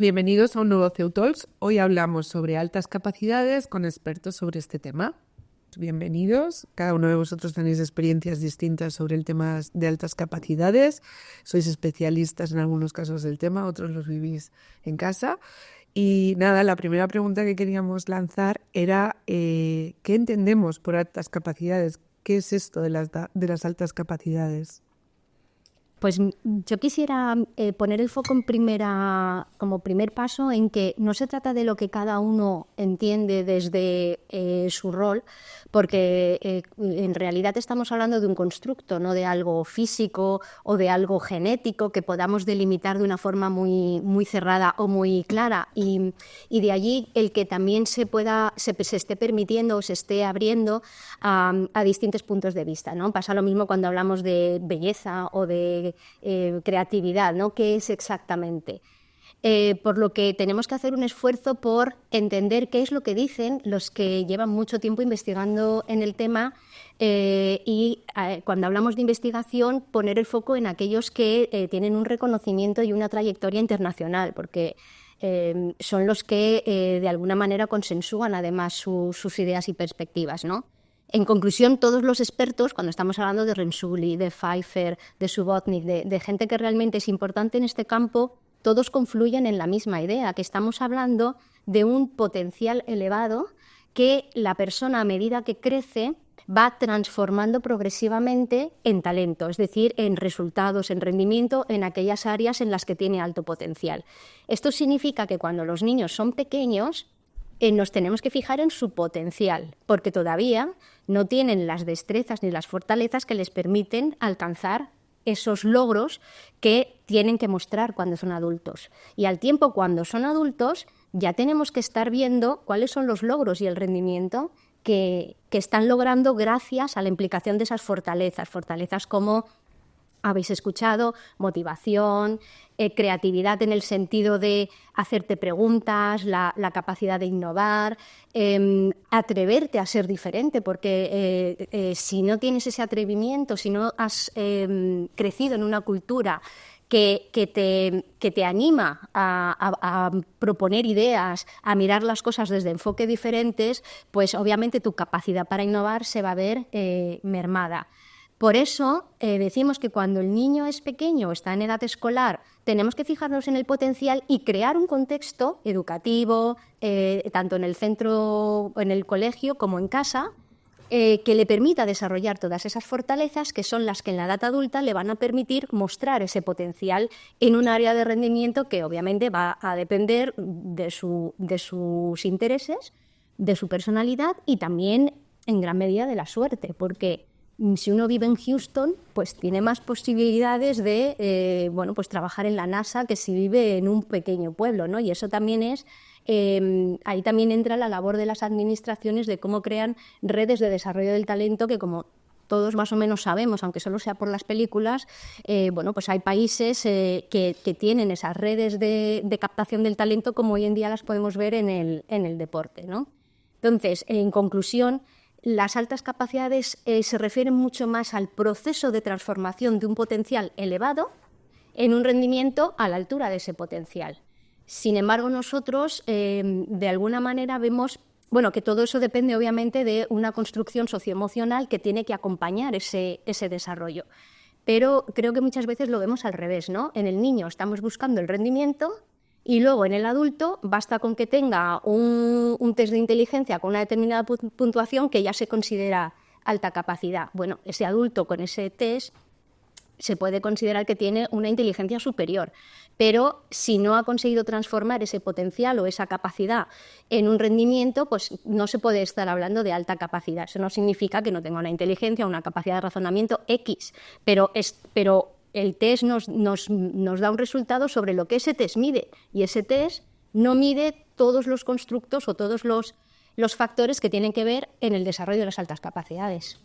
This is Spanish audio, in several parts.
Bienvenidos a un nuevo CEU Talks. Hoy hablamos sobre altas capacidades con expertos sobre este tema. Bienvenidos. Cada uno de vosotros tenéis experiencias distintas sobre el tema de altas capacidades. Sois especialistas en algunos casos del tema, otros los vivís en casa. Y nada, la primera pregunta que queríamos lanzar era ¿qué entendemos por altas capacidades? ¿Qué es esto de las altas capacidades? Pues yo quisiera poner el foco como primer paso en que no se trata de lo que cada uno entiende desde su rol, porque en realidad estamos hablando de un constructo, no de algo físico o de algo genético que podamos delimitar de una forma muy cerrada o muy clara. Y de allí el que también se esté permitiendo o se esté abriendo a distintos puntos de vista, ¿no? Pasa lo mismo cuando hablamos de belleza o de creatividad, ¿no? ¿Qué es exactamente? Por lo que tenemos que hacer un esfuerzo por entender qué es lo que dicen los que llevan mucho tiempo investigando en el tema y cuando hablamos de investigación poner el foco en aquellos que tienen un reconocimiento y una trayectoria internacional, porque son los que de alguna manera consensúan además sus ideas y perspectivas, ¿no? En conclusión, todos los expertos, cuando estamos hablando de Renzulli, de Pfeiffer, de Subotnick, de gente que realmente es importante en este campo, todos confluyen en la misma idea, que estamos hablando de un potencial elevado que la persona, a medida que crece, va transformando progresivamente en talento, es decir, en resultados, en rendimiento, en aquellas áreas en las que tiene alto potencial. Esto significa que cuando los niños son pequeños, nos tenemos que fijar en su potencial, porque todavía no tienen las destrezas ni las fortalezas que les permiten alcanzar esos logros que tienen que mostrar cuando son adultos. Y al tiempo, cuando son adultos, ya tenemos que estar viendo cuáles son los logros y el rendimiento que están logrando gracias a la implicación de esas fortalezas como habéis escuchado, motivación, creatividad en el sentido de hacerte preguntas, la capacidad de innovar, atreverte a ser diferente, porque si no tienes ese atrevimiento, si no has crecido en una cultura que te anima a proponer ideas, a mirar las cosas desde enfoques diferentes, pues obviamente tu capacidad para innovar se va a ver mermada. Por eso decimos que cuando el niño es pequeño o está en edad escolar, tenemos que fijarnos en el potencial y crear un contexto educativo, tanto en el centro, en el colegio como en casa, que le permita desarrollar todas esas fortalezas que son las que en la edad adulta le van a permitir mostrar ese potencial en un área de rendimiento que obviamente va a depender de sus intereses, de su personalidad y también en gran medida de la suerte, porque si uno vive en Houston, pues tiene más posibilidades de pues trabajar en la NASA que si vive en un pequeño pueblo, ¿no? Y eso también es, ahí también entra la labor de las administraciones de cómo crean redes de desarrollo del talento que, como todos más o menos sabemos, aunque solo sea por las películas, pues hay países que tienen esas redes de captación del talento como hoy en día las podemos ver en el deporte, ¿no? Entonces, en conclusión, las altas capacidades se refieren mucho más al proceso de transformación de un potencial elevado en un rendimiento a la altura de ese potencial. Sin embargo, nosotros de alguna manera vemos que todo eso depende obviamente de una construcción socioemocional que tiene que acompañar ese desarrollo. Pero creo que muchas veces lo vemos al revés, ¿no? En el niño estamos buscando el rendimiento y luego en el adulto basta con que tenga un test de inteligencia con una determinada puntuación que ya se considera alta capacidad. Bueno, ese adulto con ese test se puede considerar que tiene una inteligencia superior, pero si no ha conseguido transformar ese potencial o esa capacidad en un rendimiento, pues no se puede estar hablando de alta capacidad. Eso no significa que no tenga una inteligencia o una capacidad de razonamiento X, pero el test nos da un resultado sobre lo que ese test mide, y ese test no mide todos los constructos o todos los factores que tienen que ver en el desarrollo de las altas capacidades.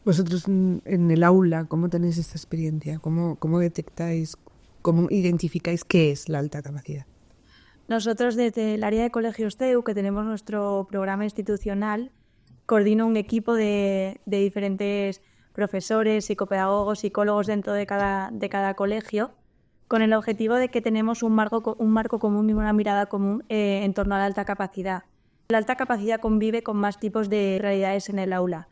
Vosotros en el aula, ¿cómo tenéis esta experiencia? ¿Cómo detectáis, cómo identificáis qué es la alta capacidad? Nosotros desde el área de Colegios CEU, que tenemos nuestro programa institucional, coordina un equipo de diferentes profesores, psicopedagogos, psicólogos dentro de cada colegio, con el objetivo de que tenemos un marco común y una mirada común en torno a la alta capacidad. La alta capacidad convive con más tipos de realidades en el aula.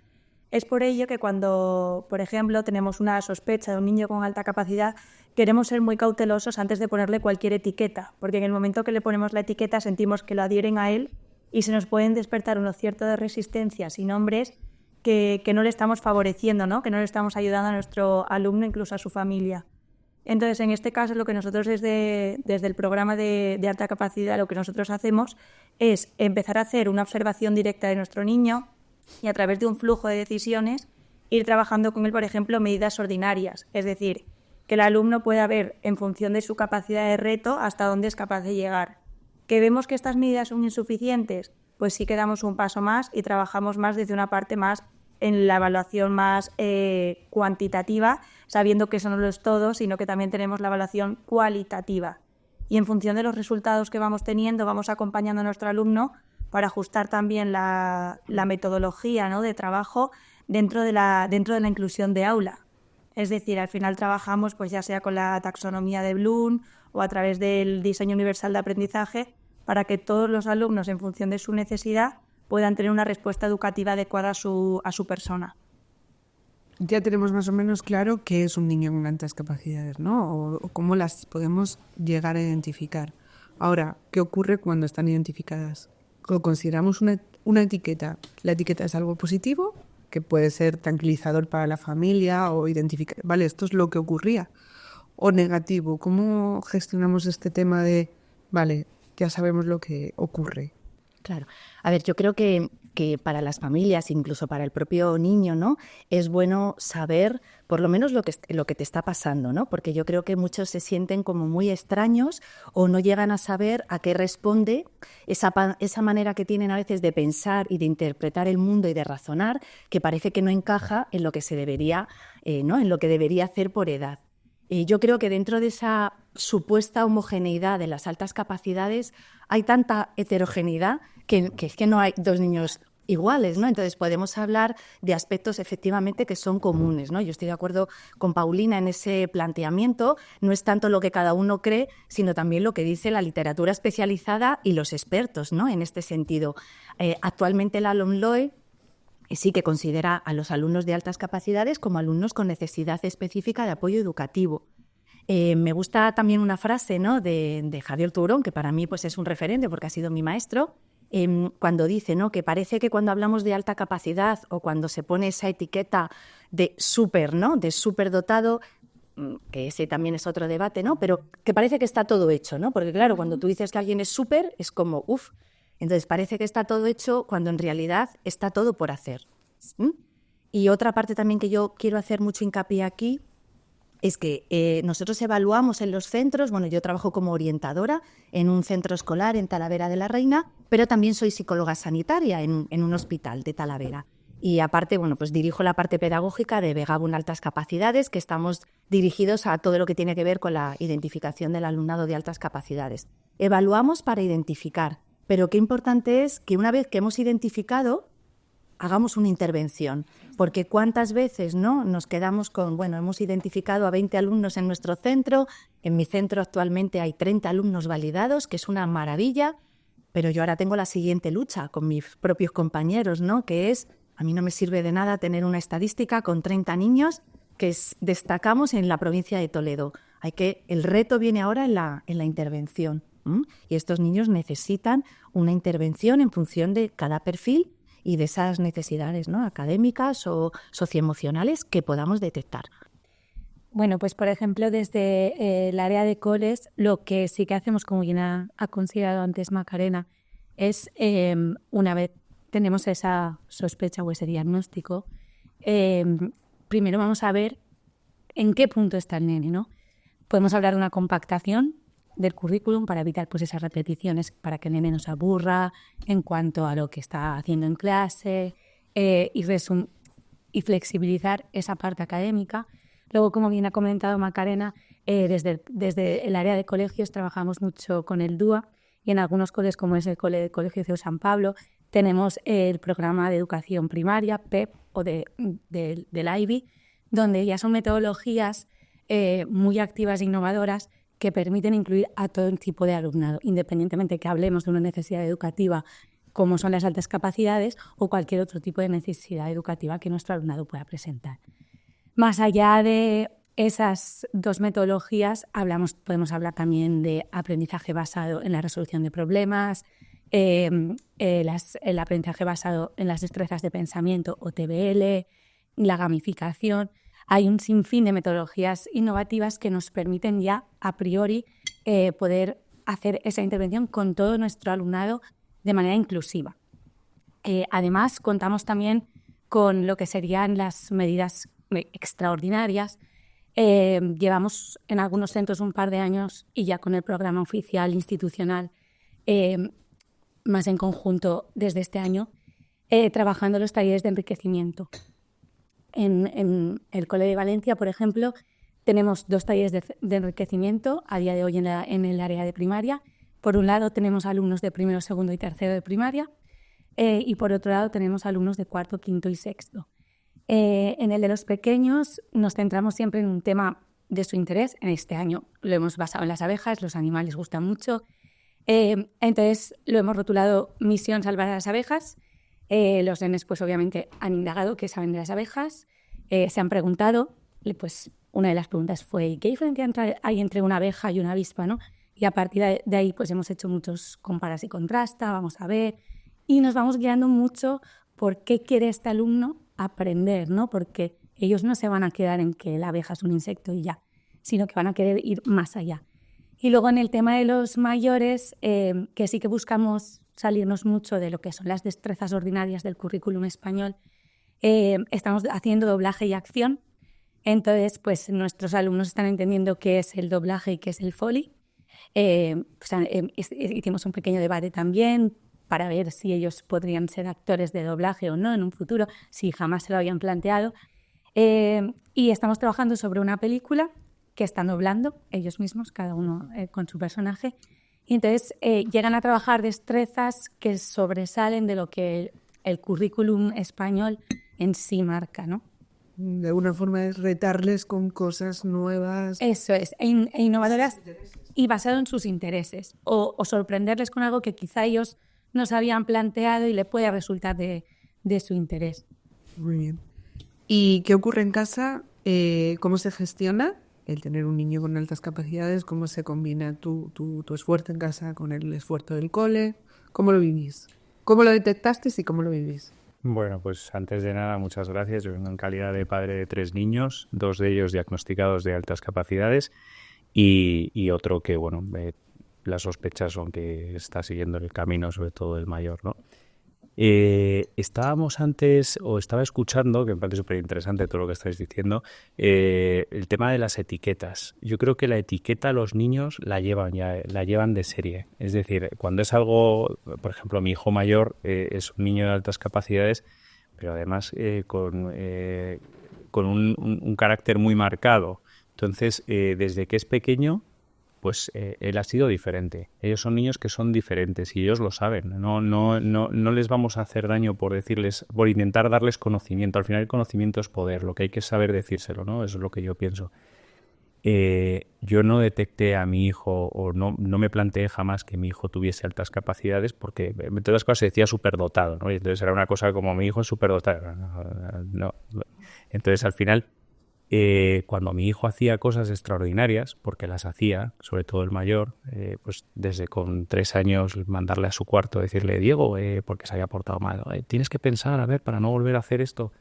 Es por ello que cuando, por ejemplo, tenemos una sospecha de un niño con alta capacidad, queremos ser muy cautelosos antes de ponerle cualquier etiqueta, porque en el momento que le ponemos la etiqueta sentimos que lo adhieren a él y se nos pueden despertar unos ciertos resistencias y nombres que no le estamos favoreciendo, ¿no? Que no le estamos ayudando a nuestro alumno, incluso a su familia. Entonces, en este caso, lo que nosotros desde el programa de alta capacidad, lo que nosotros hacemos es empezar a hacer una observación directa de nuestro niño y a través de un flujo de decisiones ir trabajando con él, por ejemplo, medidas ordinarias. Es decir, que el alumno pueda ver, en función de su capacidad de reto, hasta dónde es capaz de llegar. ¿Que vemos que estas medidas son insuficientes? Pues sí que damos un paso más y trabajamos más desde una parte más en la evaluación más cuantitativa, sabiendo que eso no lo es todo, sino que también tenemos la evaluación cualitativa. Y en función de los resultados que vamos teniendo, vamos acompañando a nuestro alumno para ajustar también la metodología, ¿no?, de trabajo dentro de la inclusión de aula. Es decir, al final trabajamos pues ya sea con la taxonomía de Bloom o a través del diseño universal de aprendizaje para que todos los alumnos, en función de su necesidad, puedan tener una respuesta educativa adecuada a su persona. Ya tenemos más o menos claro qué es un niño con altas capacidades, ¿no? O cómo las podemos llegar a identificar. Ahora, ¿qué ocurre cuando están identificadas? Consideramos una etiqueta. La etiqueta es algo positivo, que puede ser tranquilizador para la familia o identificar, vale, esto es lo que ocurría. O negativo, ¿cómo gestionamos este tema de, vale, ya sabemos lo que ocurre? Claro. A ver, yo creo que para las familias, incluso para el propio niño, ¿no?, es bueno saber por lo menos lo que te está pasando, ¿no? Porque yo creo que muchos se sienten como muy extraños o no llegan a saber a qué responde esa manera que tienen a veces de pensar y de interpretar el mundo y de razonar, que parece que no encaja en lo que se debería, ¿no?, en lo que debería hacer por edad. Yo creo que dentro de esa supuesta homogeneidad de las altas capacidades hay tanta heterogeneidad que es que no hay dos niños iguales, ¿no? Entonces podemos hablar de aspectos efectivamente que son comunes, ¿no? Yo estoy de acuerdo con Paulina en ese planteamiento. No es tanto lo que cada uno cree, sino también lo que dice la literatura especializada y los expertos, ¿no?, en este sentido. Actualmente la LOMLOE sí que considera a los alumnos de altas capacidades como alumnos con necesidad específica de apoyo educativo. Me gusta también una frase, ¿no?, de Javier Tourón, que para mí pues, es un referente porque ha sido mi maestro, cuando dice, ¿no?, que parece que cuando hablamos de alta capacidad o cuando se pone esa etiqueta de súper, ¿no?, de superdotado, que ese también es otro debate, ¿no?, pero que parece que está todo hecho, ¿no? Porque claro, cuando tú dices que alguien es súper, es como, uff. Entonces parece que está todo hecho cuando en realidad está todo por hacer. Y otra parte también que yo quiero hacer mucho hincapié aquí es que nosotros evaluamos en los centros, bueno, yo trabajo como orientadora en un centro escolar en Talavera de la Reina, pero también soy psicóloga sanitaria en un hospital de Talavera. Y aparte, bueno, pues dirijo la parte pedagógica de Begabun Altas Capacidades, que estamos dirigidos a todo lo que tiene que ver con la identificación del alumnado de altas capacidades. Evaluamos para identificar. Pero qué importante es que una vez que hemos identificado, hagamos una intervención. Porque cuántas veces, ¿no?, nos quedamos con, bueno, hemos identificado a 20 alumnos en nuestro centro, en mi centro actualmente hay 30 alumnos validados, que es una maravilla, pero yo ahora tengo la siguiente lucha con mis propios compañeros, ¿no?, que es, a mí no me sirve de nada tener una estadística con 30 niños que destacamos en la provincia de Toledo. El reto viene ahora en la intervención. Y estos niños necesitan una intervención en función de cada perfil y de esas necesidades, ¿no?, académicas o socioemocionales que podamos detectar. Bueno, pues por ejemplo, desde el área de coles, lo que sí que hacemos, como bien ha considerado antes Macarena, es una vez tenemos esa sospecha o ese diagnóstico, primero vamos a ver en qué punto está el nene, ¿no? Podemos hablar de una compactación del currículum para evitar pues esas repeticiones, para que el nene no se aburra en cuanto a lo que está haciendo en clase y flexibilizar esa parte académica. Luego, como bien ha comentado Macarena, desde el área de colegios trabajamos mucho con el DUA y en algunos colegios, como es el Colegio CEU San Pablo, tenemos el programa de educación primaria, PEP, o del IBI, donde ya son metodologías muy activas e innovadoras que permiten incluir a todo tipo de alumnado, independientemente que hablemos de una necesidad educativa como son las altas capacidades o cualquier otro tipo de necesidad educativa que nuestro alumnado pueda presentar. Más allá de esas dos metodologías, podemos hablar también de aprendizaje basado en la resolución de problemas, el aprendizaje basado en las destrezas de pensamiento o TBL, la gamificación. Hay un sinfín de metodologías innovativas que nos permiten ya a priori poder hacer esa intervención con todo nuestro alumnado de manera inclusiva. Además, contamos también con lo que serían las medidas extraordinarias. Llevamos en algunos centros un par de años y ya con el programa oficial institucional, más en conjunto desde este año, trabajando los talleres de enriquecimiento. En el Cole de Valencia, por ejemplo, tenemos 2 talleres de enriquecimiento a día de hoy en el área de primaria. Por un lado tenemos alumnos de primero, segundo y tercero de primaria y por otro lado tenemos alumnos de cuarto, quinto y sexto. En el de los pequeños nos centramos siempre en un tema de su interés. En este año lo hemos basado en las abejas, los animales gustan mucho. Entonces lo hemos rotulado Misión Salvar a las Abejas. Los nenes pues obviamente han indagado qué saben de las abejas, se han preguntado, pues una de las preguntas fue ¿qué diferencia hay entre una abeja y una avispa, ¿no? Y a partir de ahí pues hemos hecho muchos comparas y contrasta, vamos a ver, y nos vamos guiando mucho por qué quiere este alumno aprender, ¿no? Porque ellos no se van a quedar en que la abeja es un insecto y ya, sino que van a querer ir más allá. Y luego en el tema de los mayores, que sí que buscamos salirnos mucho de lo que son las destrezas ordinarias del currículum español, estamos haciendo doblaje y acción. Entonces, pues nuestros alumnos están entendiendo qué es el doblaje y qué es el Foley. Hicimos un pequeño debate también para ver si ellos podrían ser actores de doblaje o no en un futuro, si jamás se lo habían planteado. Y estamos trabajando sobre una película que están doblando ellos mismos, cada uno con su personaje. Y entonces llegan a trabajar destrezas que sobresalen de lo que el currículum español en sí marca, ¿no? De alguna forma es retarles con cosas nuevas. Eso es, e innovadoras y basado en sus intereses. O sorprenderles con algo que quizá ellos no se habían planteado y le puede resultar de su interés. Muy bien. ¿Y qué ocurre en casa? ¿Cómo se gestiona el tener un niño con altas capacidades? ¿Cómo se combina tu esfuerzo en casa con el esfuerzo del cole? ¿Cómo lo vivís? ¿Cómo lo detectaste y cómo lo vivís? Bueno, pues antes de nada, muchas gracias. Yo vengo en calidad de padre de 3 niños, 2 de ellos diagnosticados de altas capacidades y otro que, bueno, las sospechas son que está siguiendo el camino, sobre todo el mayor, ¿no? Estábamos antes, o estaba escuchando, que me parece súper interesante todo lo que estáis diciendo, el tema de las etiquetas. Yo creo que la etiqueta a los niños la llevan de serie. Es decir, cuando es algo, por ejemplo, mi hijo mayor es un niño de altas capacidades, pero además con un carácter muy marcado. Entonces, desde que es pequeño, pues él ha sido diferente. Ellos son niños que son diferentes y ellos lo saben. No les vamos a hacer daño por intentar darles conocimiento. Al final el conocimiento es poder, lo que hay que saber decírselo, ¿no? Eso es lo que yo pienso. Yo no detecté a mi hijo o no me planteé jamás que mi hijo tuviese altas capacidades porque en todas las cosas se decía superdotado, ¿no? Y entonces era una cosa como mi hijo es superdotado. No. Entonces al final cuando mi hijo hacía cosas extraordinarias, porque las hacía, sobre todo el mayor, pues desde con 3 años mandarle a su cuarto, decirle, Diego, porque se había portado mal, tienes que pensar, a ver, para no volver a hacer esto,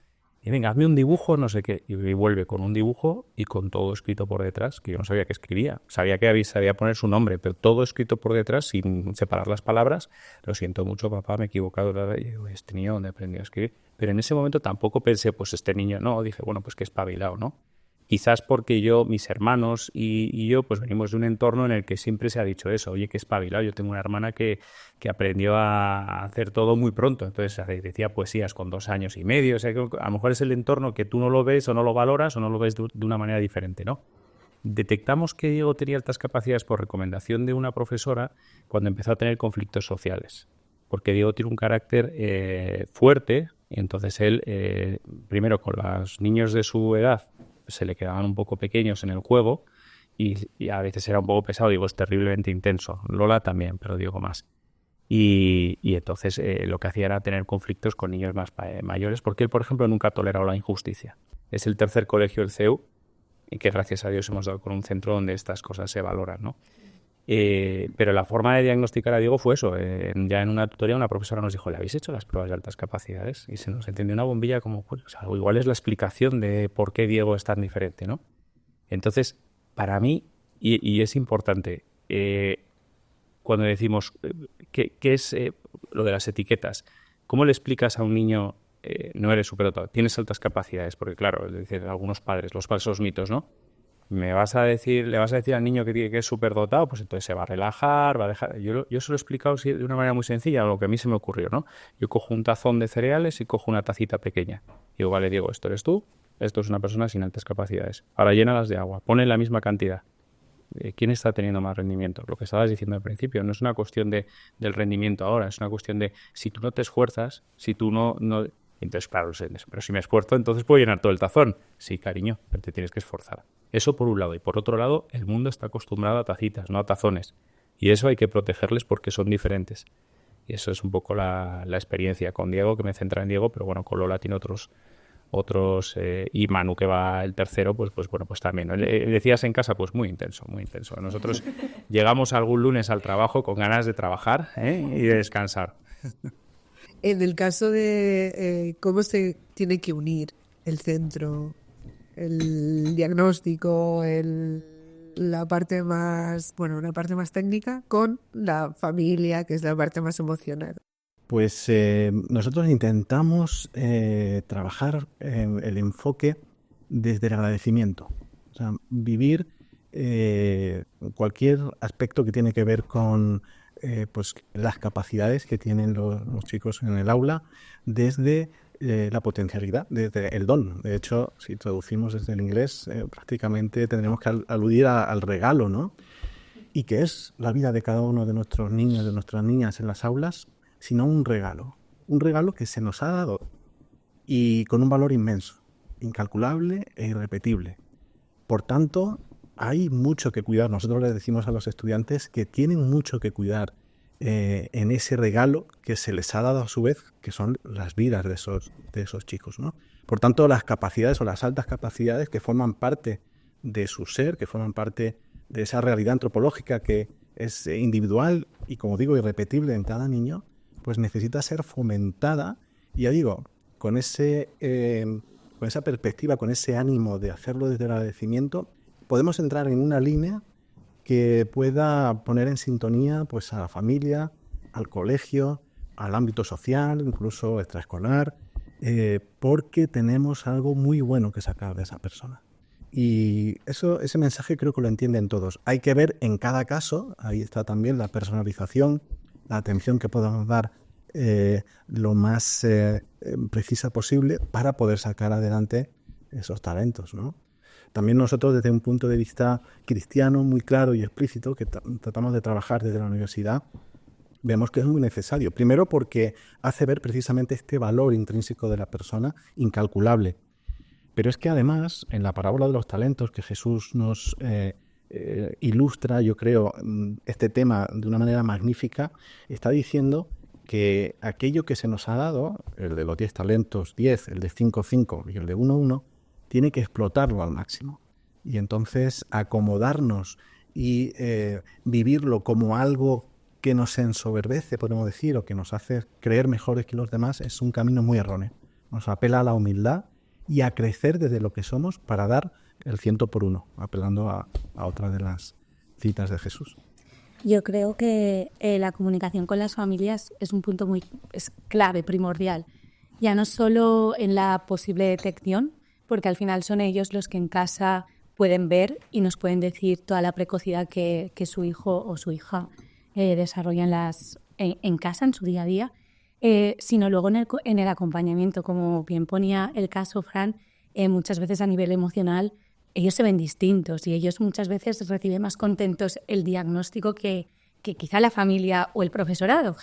y venga, hazme un dibujo, no sé qué, y vuelve con un dibujo y con todo escrito por detrás, que yo no sabía que escribía, sabía que sabía poner su nombre, pero todo escrito por detrás, sin separar las palabras. Lo siento mucho, papá, me he equivocado, y digo, este niño, ¿dónde aprendió a escribir? Pero en ese momento tampoco pensé, pues este niño, no, dije, bueno, pues que espabilado, ¿no? Quizás porque mis hermanos y yo, pues venimos de un entorno en el que siempre se ha dicho eso, oye, que espabilado. Yo tengo una hermana que aprendió a hacer todo muy pronto, entonces decía poesías con 2 años y medio, o sea, que a lo mejor es el entorno que tú no lo ves o no lo valoras o no lo ves de una manera diferente, ¿no? Detectamos que Diego tenía altas capacidades por recomendación de una profesora cuando empezó a tener conflictos sociales, porque Diego tiene un carácter fuerte, y entonces él, primero con los niños de su edad, se le quedaban un poco pequeños en el juego y a veces era un poco pesado, Diego es terriblemente intenso, Lola también, pero Diego más. Y entonces lo que hacía era tener conflictos con niños más mayores, porque él, por ejemplo, nunca ha tolerado la injusticia. Es el tercer colegio del CEU, y que gracias a Dios hemos dado con un centro donde estas cosas se valoran, ¿no? Pero la forma de diagnosticar a Diego fue eso. Ya en una tutoría una profesora nos dijo, ¿le habéis hecho las pruebas de altas capacidades? Y se nos encendió una bombilla como, pues, o sea, igual es la explicación de por qué Diego es tan diferente, ¿no? Entonces, para mí, y es importante, cuando decimos ¿qué es lo de las etiquetas? ¿Cómo le explicas a un niño no eres superdotado, tienes altas capacidades? Porque claro, dicen algunos padres, los falsos mitos, ¿no? Le vas a decir al niño que es superdotado, pues entonces se va a relajar, va a dejar... Yo se lo he explicado de una manera muy sencilla, lo que a mí se me ocurrió, ¿no? Yo cojo un tazón de cereales y cojo una tacita pequeña. Y digo, vale, Diego, esto eres tú, esto es una persona sin altas capacidades. Ahora llénalas de agua, ponle la misma cantidad. ¿Quién está teniendo más rendimiento? Lo que estabas diciendo al principio, no es una cuestión del rendimiento ahora, es una cuestión de si tú no te esfuerzas, si tú no... Entonces, claro, pero si me esfuerzo, entonces puedo llenar todo el tazón. Sí, cariño, pero te tienes que esforzar. Eso por un lado. Y por otro lado, el mundo está acostumbrado a tacitas, no a tazones. Y eso hay que protegerles porque son diferentes. Y eso es un poco la experiencia con Diego, que me centra en Diego, pero bueno, con Lola tiene otros y Manu, que va el tercero, pues bueno, pues también, ¿no? Decías en casa, pues muy intenso, muy intenso. Nosotros llegamos algún lunes al trabajo con ganas de trabajar y de descansar. En el caso de cómo se tiene que unir el centro, el diagnóstico, la parte más técnica con la familia, que es la parte más emocional. Pues nosotros intentamos trabajar el enfoque desde el agradecimiento. O sea, vivir cualquier aspecto que tiene que ver con pues las capacidades que tienen los chicos en el aula desde la potencialidad, desde el don. De hecho, si traducimos desde el inglés, prácticamente tendremos que aludir al regalo, ¿no? Y que es la vida de cada uno de nuestros niños, de nuestras niñas en las aulas, sino un regalo que se nos ha dado y con un valor inmenso, incalculable e irrepetible. Por tanto, hay mucho que cuidar. Nosotros les decimos a los estudiantes que tienen mucho que cuidar en ese regalo que se les ha dado a su vez, que son las vidas de esos chicos, ¿no? Por tanto, las capacidades o las altas capacidades que forman parte de su ser, que forman parte de esa realidad antropológica que es individual y, como digo, irrepetible en cada niño, pues necesita ser fomentada, y ya digo, con esa perspectiva, con ese ánimo de hacerlo desde el agradecimiento, podemos entrar en una línea que pueda poner en sintonía pues a la familia, al colegio, al ámbito social, incluso extraescolar, porque tenemos algo muy bueno que sacar de esa persona. Y ese mensaje creo que lo entienden todos. Hay que ver en cada caso, ahí está también la personalización, la atención que podamos dar lo más precisa posible para poder sacar adelante esos talentos, ¿no? También nosotros, desde un punto de vista cristiano muy claro y explícito, que tratamos de trabajar desde la universidad, vemos que es muy necesario. Primero porque hace ver precisamente este valor intrínseco de la persona incalculable. Pero es que además, en la parábola de los talentos que Jesús nos ilustra, yo creo, este tema de una manera magnífica, está diciendo que aquello que se nos ha dado, el de los 10 talentos, 10, el de 5, 5 y el de 1, 1, tiene que explotarlo al máximo. Y entonces acomodarnos y vivirlo como algo que nos ensoberbece, podemos decir, o que nos hace creer mejores que los demás, es un camino muy erróneo. Nos apela a la humildad y a crecer desde lo que somos para dar el 100 por 1, apelando a otra de las citas de Jesús. Yo creo que la comunicación con las familias es un punto es clave, primordial. Ya no solo en la posible detección, porque al final son ellos los que en casa pueden ver y nos pueden decir toda la precocidad que su hijo o su hija desarrolla en casa, en su día a día, sino luego en el acompañamiento, como bien ponía el caso Fran, muchas veces a nivel emocional ellos se ven distintos y ellos muchas veces reciben más contentos el diagnóstico que quizá la familia o el profesorado.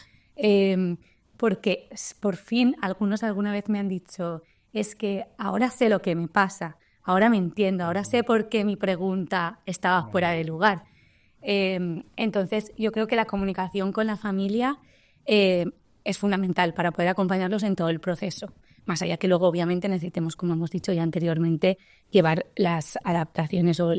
Porque por fin algunos alguna vez me han dicho, es que ahora sé lo que me pasa, ahora me entiendo, ahora sé por qué mi pregunta estaba fuera de lugar. Entonces, yo creo que la comunicación con la familia es fundamental para poder acompañarlos en todo el proceso. Más allá que luego, obviamente, necesitemos, como hemos dicho ya anteriormente, llevar las adaptaciones o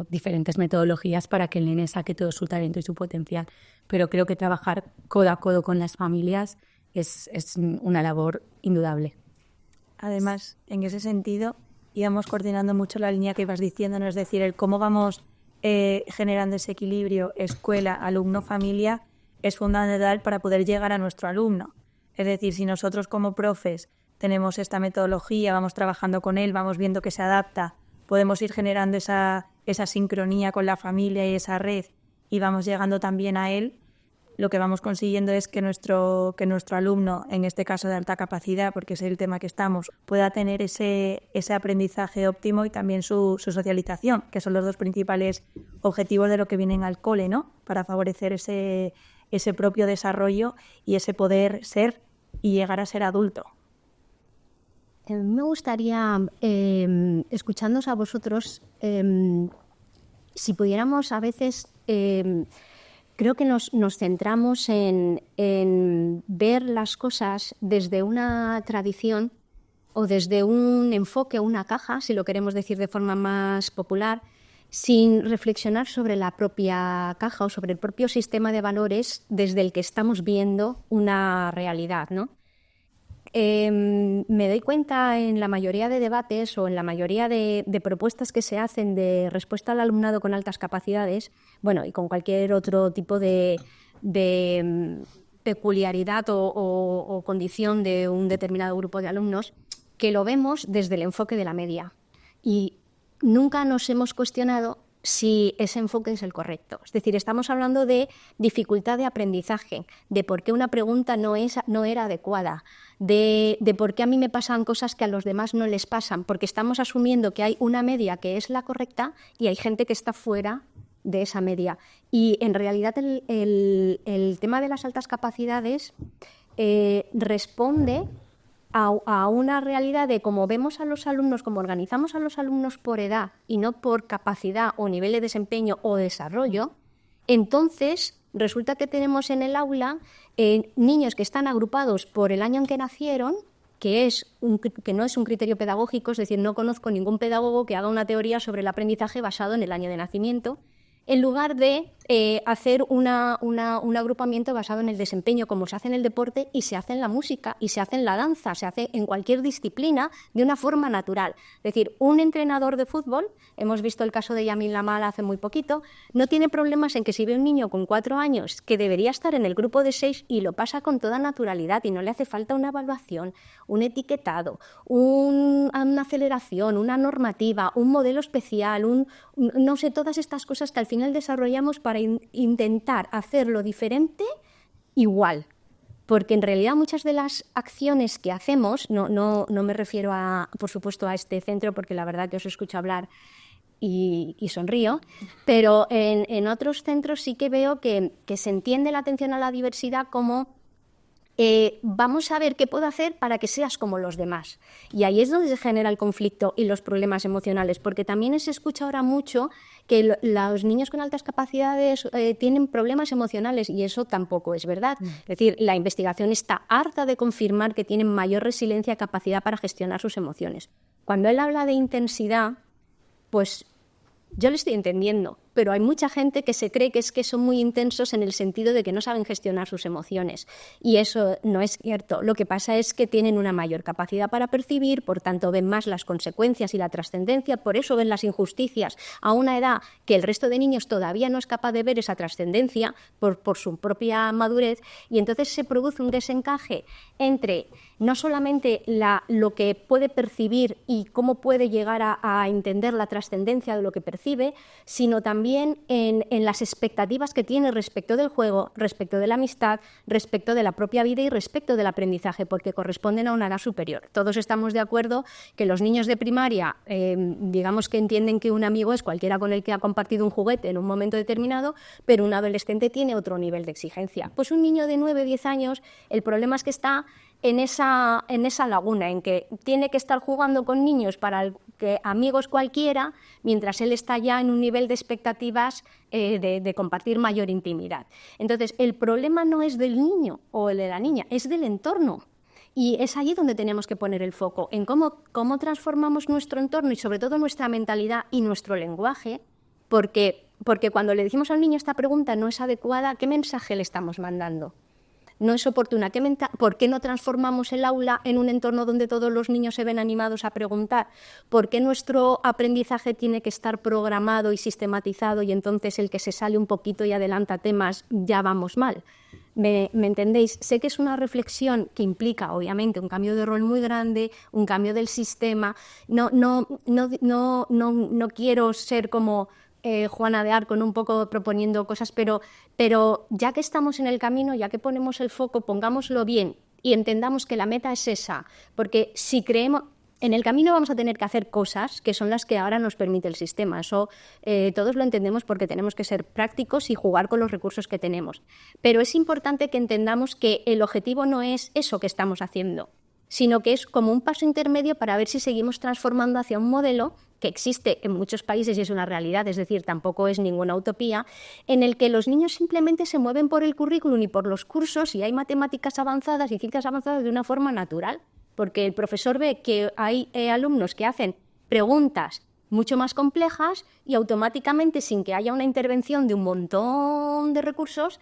diferentes metodologías para que el nene saque todo su talento y su potencial. Pero creo que trabajar codo a codo con las familias es una labor indudable. Además, en ese sentido, íbamos coordinando mucho la línea que ibas diciéndonos, es decir, el cómo vamos generando ese equilibrio escuela, alumno, familia, es fundamental para poder llegar a nuestro alumno. Es decir, si nosotros como profes tenemos esta metodología, vamos trabajando con él, vamos viendo que se adapta, podemos ir generando esa sincronía con la familia y esa red y vamos llegando también a él, lo que vamos consiguiendo es que nuestro alumno, en este caso de alta capacidad, porque es el tema que estamos, pueda tener ese aprendizaje óptimo y también su socialización, que son los dos principales objetivos de lo que vienen al cole, ¿no? Para favorecer ese propio desarrollo y ese poder ser y llegar a ser adulto. Me gustaría, escuchándoos a vosotros, si pudiéramos a veces, creo que nos centramos en ver las cosas desde una tradición o desde un enfoque, una caja, si lo queremos decir de forma más popular, sin reflexionar sobre la propia caja o sobre el propio sistema de valores desde el que estamos viendo una realidad, ¿no? Me doy cuenta en la mayoría de debates o en la mayoría de propuestas que se hacen de respuesta al alumnado con altas capacidades, bueno, y con cualquier otro tipo de peculiaridad o condición de un determinado grupo de alumnos, que lo vemos desde el enfoque de la media. Y nunca nos hemos cuestionado si ese enfoque es el correcto. Es decir, estamos hablando de dificultad de aprendizaje, de por qué una pregunta no era adecuada, de por qué a mí me pasan cosas que a los demás no les pasan, porque estamos asumiendo que hay una media que es la correcta y hay gente que está fuera de esa media. Y en realidad el tema de las altas capacidades responde a una realidad de cómo vemos a los alumnos, cómo organizamos a los alumnos por edad y no por capacidad o nivel de desempeño o desarrollo. Entonces resulta que tenemos en el aula niños que están agrupados por el año en que nacieron, que no es un criterio pedagógico, es decir, no conozco ningún pedagogo que haga una teoría sobre el aprendizaje basado en el año de nacimiento, en lugar de hacer un agrupamiento basado en el desempeño, como se hace en el deporte y se hace en la música y se hace en la danza, se hace en cualquier disciplina de una forma natural. Es decir, un entrenador de fútbol, hemos visto el caso de Yamin Lamal hace muy poquito, no tiene problemas en que si ve un niño con 4 años que debería estar en el grupo de 6 y lo pasa con toda naturalidad y no le hace falta una evaluación, un etiquetado, una aceleración, una normativa, un modelo especial, no sé, todas estas cosas que al final desarrollamos para intentar hacerlo diferente igual, porque en realidad muchas de las acciones que hacemos, no me refiero por supuesto a este centro, porque la verdad que os escucho hablar y sonrío, pero en otros centros sí que veo que se entiende la atención a la diversidad como vamos a ver qué puedo hacer para que seas como los demás. Y ahí es donde se genera el conflicto y los problemas emocionales, porque también se escucha ahora mucho que los niños con altas capacidades tienen problemas emocionales, y eso tampoco es verdad. Es decir, la investigación está harta de confirmar que tienen mayor resiliencia y capacidad para gestionar sus emociones. Cuando él habla de intensidad, pues yo le estoy entendiendo, pero hay mucha gente que se cree que son muy intensos en el sentido de que no saben gestionar sus emociones, y eso no es cierto. Lo que pasa es que tienen una mayor capacidad para percibir, por tanto ven más las consecuencias y la trascendencia, por eso ven las injusticias a una edad que el resto de niños todavía no es capaz de ver esa trascendencia por su propia madurez, y entonces se produce un desencaje entre no solamente lo que puede percibir y cómo puede llegar a entender la trascendencia de lo que percibe, sino también en las expectativas que tiene respecto del juego, respecto de la amistad, respecto de la propia vida y respecto del aprendizaje, porque corresponden a una edad superior. Todos estamos de acuerdo que los niños de primaria, digamos que entienden que un amigo es cualquiera con el que ha compartido un juguete en un momento determinado, pero un adolescente tiene otro nivel de exigencia. Pues un niño de 9 o 10 años, el problema es que está en esa laguna, en que tiene que estar jugando con niños para que amigos cualquiera, mientras él está ya en un nivel de expectativas de compartir mayor intimidad. Entonces, el problema no es del niño o el de la niña, es del entorno. Y es allí donde tenemos que poner el foco, en cómo transformamos nuestro entorno y sobre todo nuestra mentalidad y nuestro lenguaje, porque cuando le decimos al niño esta pregunta no es adecuada, ¿qué mensaje le estamos mandando? No es oportuna. ¿Por qué no transformamos el aula en un entorno donde todos los niños se ven animados a preguntar? ¿Por qué nuestro aprendizaje tiene que estar programado y sistematizado y entonces el que se sale un poquito y adelanta temas ya vamos mal? ¿Me entendéis? Sé que es una reflexión que implica, obviamente, un cambio de rol muy grande, un cambio del sistema. No quiero ser como Juana de Arco, un poco proponiendo cosas, pero ya que estamos en el camino, ya que ponemos el foco, pongámoslo bien y entendamos que la meta es esa, porque si creemos... En el camino vamos a tener que hacer cosas que son las que ahora nos permite el sistema. Eso todos lo entendemos porque tenemos que ser prácticos y jugar con los recursos que tenemos. Pero es importante que entendamos que el objetivo no es eso que estamos haciendo, sino que es como un paso intermedio para ver si seguimos transformando hacia un modelo que existe en muchos países y es una realidad, es decir, tampoco es ninguna utopía, en el que los niños simplemente se mueven por el currículum y por los cursos y hay matemáticas avanzadas y ciencias avanzadas de una forma natural. Porque el profesor ve que hay alumnos que hacen preguntas mucho más complejas y automáticamente, sin que haya una intervención de un montón de recursos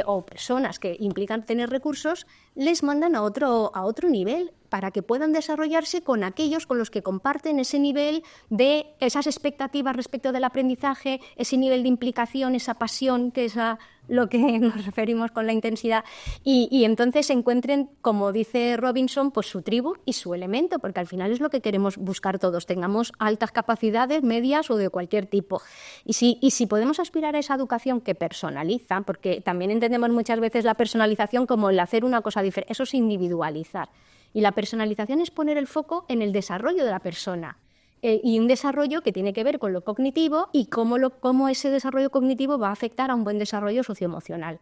o personas que implican tener recursos, les mandan a otro nivel para que puedan desarrollarse con aquellos con los que comparten ese nivel de esas expectativas respecto del aprendizaje, ese nivel de implicación, esa pasión, que es a lo que nos referimos con la intensidad, y entonces encuentren, como dice Robinson, pues su tribu y su elemento, porque al final es lo que queremos buscar todos, tengamos altas capacidades, medias o de cualquier tipo. Y si podemos aspirar a esa educación que personaliza, porque también entendemos muchas veces la personalización como el hacer una cosa diferente, eso es individualizar. Y la personalización es poner el foco en el desarrollo de la persona. Y un desarrollo que tiene que ver con lo cognitivo y cómo ese desarrollo cognitivo va a afectar a un buen desarrollo socioemocional.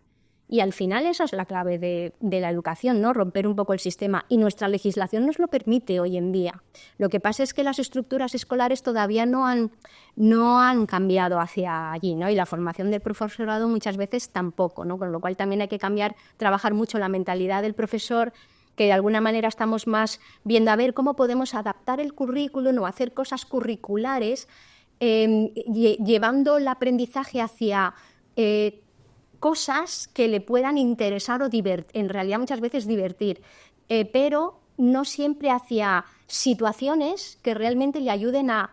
Y al final esa es la clave de la educación, ¿no? Romper un poco el sistema. Y nuestra legislación nos lo permite hoy en día. Lo que pasa es que las estructuras escolares todavía no han cambiado hacia allí, ¿no? Y la formación del profesorado muchas veces tampoco, ¿no? Con lo cual también hay que trabajar mucho la mentalidad del profesor, que de alguna manera estamos más viendo a ver cómo podemos adaptar el currículum o hacer cosas curriculares, llevando el aprendizaje hacia cosas que le puedan interesar o en realidad muchas veces divertir, pero no siempre hacia situaciones que realmente le ayuden a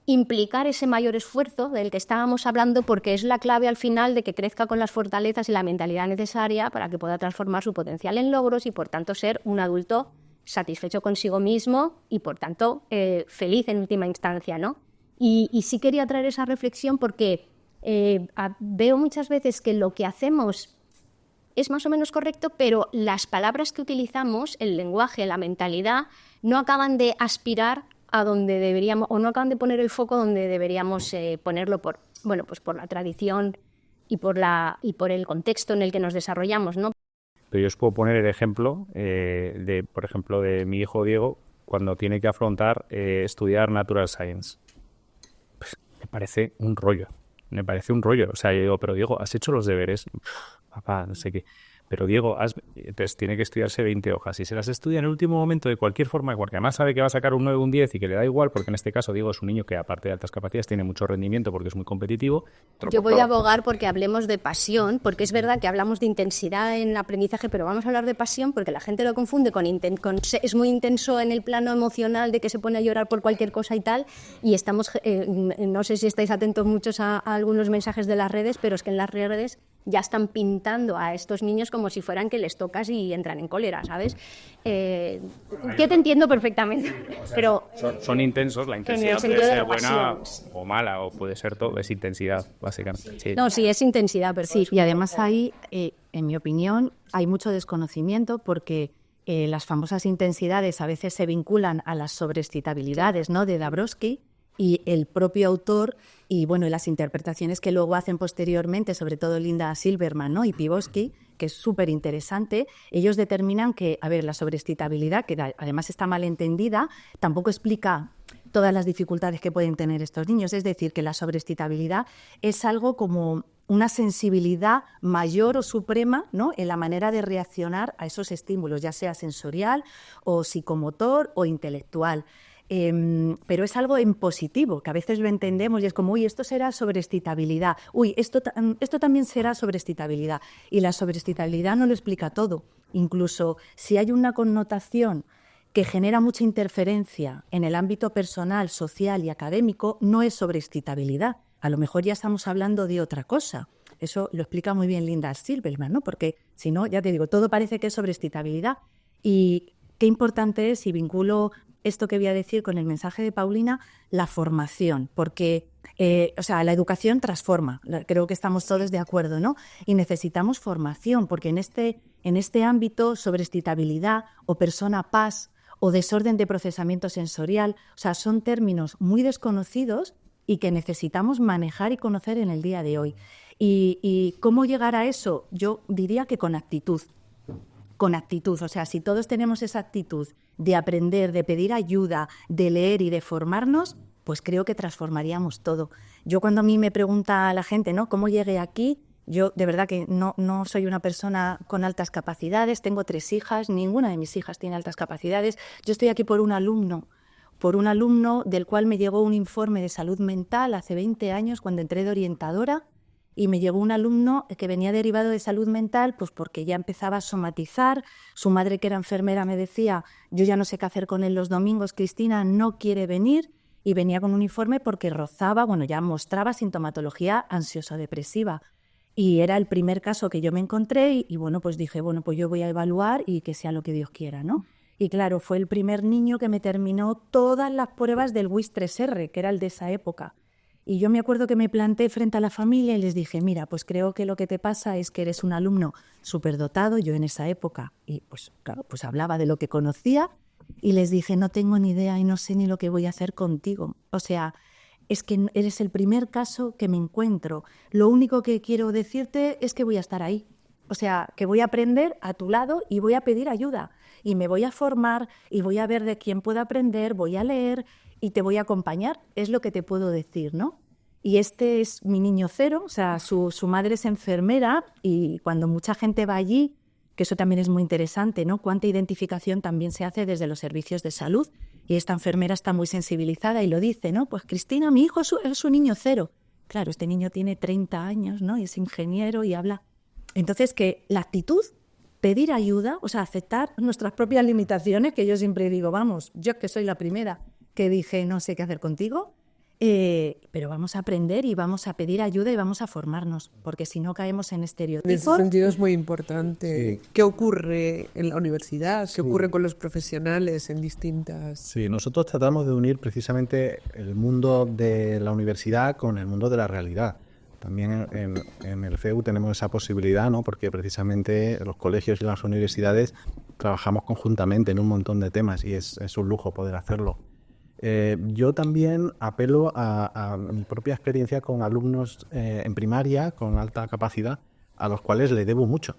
implicar ese mayor esfuerzo del que estábamos hablando, porque es la clave al final de que crezca con las fortalezas y la mentalidad necesaria para que pueda transformar su potencial en logros y por tanto ser un adulto satisfecho consigo mismo y por tanto feliz en última instancia, ¿no? Y sí quería traer esa reflexión porque veo muchas veces que lo que hacemos es más o menos correcto, pero las palabras que utilizamos, el lenguaje, la mentalidad, no acaban de aspirar a donde deberíamos, o no acaban de poner el foco donde deberíamos ponerlo por la tradición y por el contexto en el que nos desarrollamos, ¿no? Pero yo os puedo poner el ejemplo por ejemplo, de mi hijo Diego cuando tiene que afrontar estudiar Natural Science. Pues, me parece un rollo. O sea, yo digo, pero Diego, ¿has hecho los deberes? Papá, no sé qué. Pero Diego, entonces tiene que estudiarse 20 hojas. Y se las estudia en el último momento de cualquier forma, porque además sabe que va a sacar un 9 o un 10 y que le da igual, porque en este caso Diego es un niño que aparte de altas capacidades tiene mucho rendimiento porque es muy competitivo. Yo voy a abogar porque hablemos de pasión, porque es verdad que hablamos de intensidad en el aprendizaje, pero vamos a hablar de pasión porque la gente lo confunde con es muy intenso en el plano emocional de que se pone a llorar por cualquier cosa y tal, y estamos, no sé si estáis atentos muchos a algunos mensajes de las redes, pero es que en las redes ya están pintando a estos niños como si fueran que les tocas y entran en cólera, ¿sabes? Que te entiendo perfectamente, pero... Son intensos, la intensidad puede ser buena o mala, o puede ser todo, es intensidad, básicamente. Sí. No, sí, es intensidad, pero sí. Y además ahí, en mi opinión, hay mucho desconocimiento porque las famosas intensidades a veces se vinculan a las sobreexcitabilidades, ¿no?, de Dabrowski, y el propio autor y las interpretaciones que luego hacen posteriormente, sobre todo Linda Silverman, ¿no?, y Pygotsky, que es súper interesante. Ellos determinan que, a ver, la sobreexcitabilidad, que además está mal entendida, tampoco explica todas las dificultades que pueden tener estos niños. Es decir, que la sobreexcitabilidad es algo como una sensibilidad mayor o suprema, ¿no?, en la manera de reaccionar a esos estímulos, ya sea sensorial o psicomotor o intelectual. Pero es algo en positivo, que a veces lo entendemos y es como, uy, esto será sobreexcitabilidad, uy, esto también será sobreexcitabilidad. Y la sobreexcitabilidad no lo explica todo. Incluso si hay una connotación que genera mucha interferencia en el ámbito personal, social y académico, no es sobreexcitabilidad. A lo mejor ya estamos hablando de otra cosa. Eso lo explica muy bien Linda Silverman, ¿no? Porque si no, ya te digo, todo parece que es sobreexcitabilidad. Y qué importante es, y vinculo esto que voy a decir con el mensaje de Paulina, la formación, porque la educación transforma, creo que estamos todos de acuerdo, ¿no? Y necesitamos formación, porque en este ámbito, sobreexcitabilidad o persona paz o desorden de procesamiento sensorial, son términos muy desconocidos y que necesitamos manejar y conocer en el día de hoy. ¿Y cómo llegar a eso? Yo diría que con actitud. Con actitud, si todos tenemos esa actitud de aprender, de pedir ayuda, de leer y de formarnos, pues creo que transformaríamos todo. Yo cuando a mí me pregunta la gente, ¿no?, ¿cómo llegué aquí? Yo de verdad que no soy una persona con altas capacidades, tengo 3 hijas, ninguna de mis hijas tiene altas capacidades. Yo estoy aquí por un alumno del cual me llegó un informe de salud mental hace 20 años cuando entré de orientadora. Y me llegó un alumno que venía derivado de salud mental, pues porque ya empezaba a somatizar. Su madre, que era enfermera, me decía, yo ya no sé qué hacer con él los domingos, Cristina no quiere venir. Y venía con un informe porque rozaba, ya mostraba sintomatología ansioso-depresiva. Y era el primer caso que yo me encontré y pues dije, pues yo voy a evaluar y que sea lo que Dios quiera, ¿no? Y claro, fue el primer niño que me terminó todas las pruebas del WIS-3R, que era el de esa época. Y yo me acuerdo que me planté frente a la familia y les dije, mira, pues creo que lo que te pasa es que eres un alumno superdotado. Yo en esa época, y pues claro, pues hablaba de lo que conocía y les dije, no tengo ni idea y no sé ni lo que voy a hacer contigo. Es que eres el primer caso que me encuentro. Lo único que quiero decirte es que voy a estar ahí. Que voy a aprender a tu lado y voy a pedir ayuda. Y me voy a formar y voy a ver de quién puedo aprender, voy a leer y te voy a acompañar, es lo que te puedo decir, ¿no? Y este es mi niño cero, su madre es enfermera y cuando mucha gente va allí, que eso también es muy interesante, ¿no? Cuánta identificación también se hace desde los servicios de salud y esta enfermera está muy sensibilizada y lo dice, ¿no? Pues Cristina, mi hijo es su niño cero. Claro, este niño tiene 30 años, ¿no? Y es ingeniero y habla. Entonces, que la actitud, pedir ayuda, aceptar nuestras propias limitaciones, que yo siempre digo, vamos, yo que soy la primera que dije no sé qué hacer contigo, pero vamos a aprender y vamos a pedir ayuda y vamos a formarnos, porque si no caemos en estereotipos. En ese sentido es muy importante. Sí. ¿Qué ocurre en la universidad? ¿Qué ocurre con los profesionales en distintas...? Sí, nosotros tratamos de unir precisamente el mundo de la universidad con el mundo de la realidad. También en el CEU tenemos esa posibilidad, ¿no? Porque precisamente los colegios y las universidades trabajamos conjuntamente en un montón de temas y es un lujo poder hacerlo. Yo también apelo a mi propia experiencia con alumnos en primaria con alta capacidad, a los cuales le debo mucho.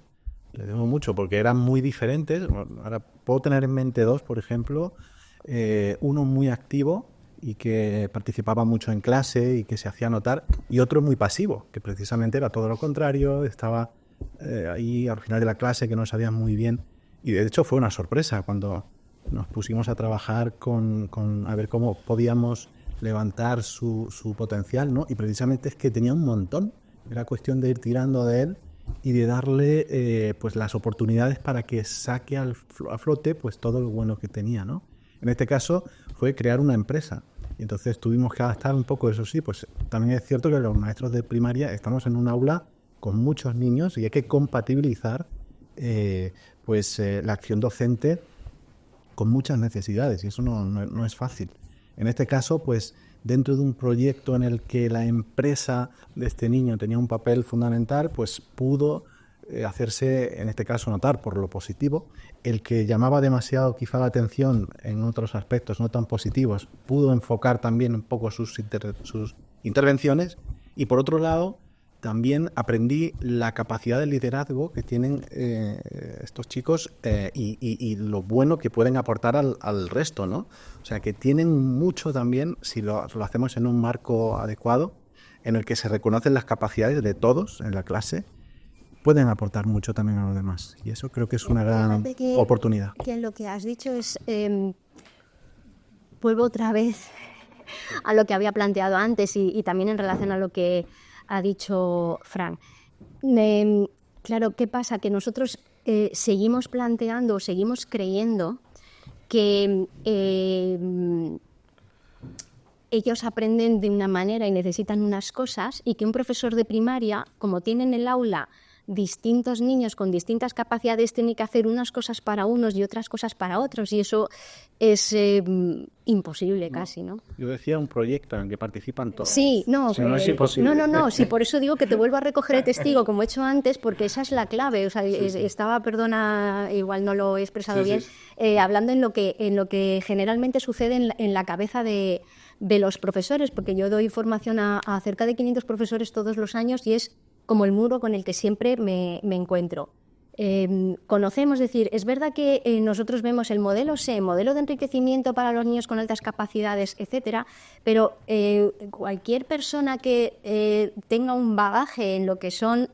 Le debo mucho porque eran muy diferentes. Ahora puedo tener en mente 2, por ejemplo. Uno muy activo y que participaba mucho en clase y que se hacía notar, y otro muy pasivo, que precisamente era todo lo contrario, estaba ahí al final de la clase, que no sabía muy bien. Y de hecho fue una sorpresa cuando nos pusimos a trabajar a ver cómo podíamos levantar su potencial, ¿no? Y precisamente es que tenía un montón. Era cuestión de ir tirando de él y de darle pues las oportunidades para que saque a flote pues todo lo bueno que tenía, ¿no? En este caso fue crear una empresa. Y entonces tuvimos que adaptar un poco, eso sí, pues también es cierto que los maestros de primaria estamos en un aula con muchos niños y hay que compatibilizar la acción docente con muchas necesidades y eso no es fácil. En este caso, pues dentro de un proyecto en el que la empresa de este niño tenía un papel fundamental, pues pudo hacerse, en este caso, notar por lo positivo. El que llamaba demasiado quizá la atención en otros aspectos no tan positivos, pudo enfocar también un poco sus intervenciones. Y por otro lado, también aprendí la capacidad de liderazgo que tienen estos chicos y lo bueno que pueden aportar al resto, ¿no? O sea, que tienen mucho también, si lo hacemos en un marco adecuado, en el que se reconocen las capacidades de todos en la clase, pueden aportar mucho también a los demás. Y eso creo que es una gran oportunidad. Que lo que has dicho es... vuelvo otra vez a lo que había planteado antes y también en relación a lo que ha dicho Fran. Claro, ¿qué pasa? Que nosotros seguimos planteando, seguimos creyendo que ellos aprenden de una manera y necesitan unas cosas, y que un profesor de primaria, como tiene en el aula distintos niños con distintas capacidades, tiene que hacer unas cosas para unos y otras cosas para otros, y eso es imposible casi, ¿no? Yo decía un proyecto en el que participan todos. Sí, no, Si no es imposible. No, sí, por eso digo que te vuelvo a recoger el testigo, como he hecho antes, porque esa es la clave. O sea, estaba, perdona, igual no lo he expresado bien, hablando en lo que generalmente sucede en la cabeza de los profesores, porque yo doy formación a cerca de 500 profesores todos los años y es como el muro con el que siempre me encuentro. Conocemos, es decir, es verdad que nosotros vemos el modelo C, modelo de enriquecimiento para los niños con altas capacidades, etcétera, pero cualquier persona que tenga un bagaje en lo que son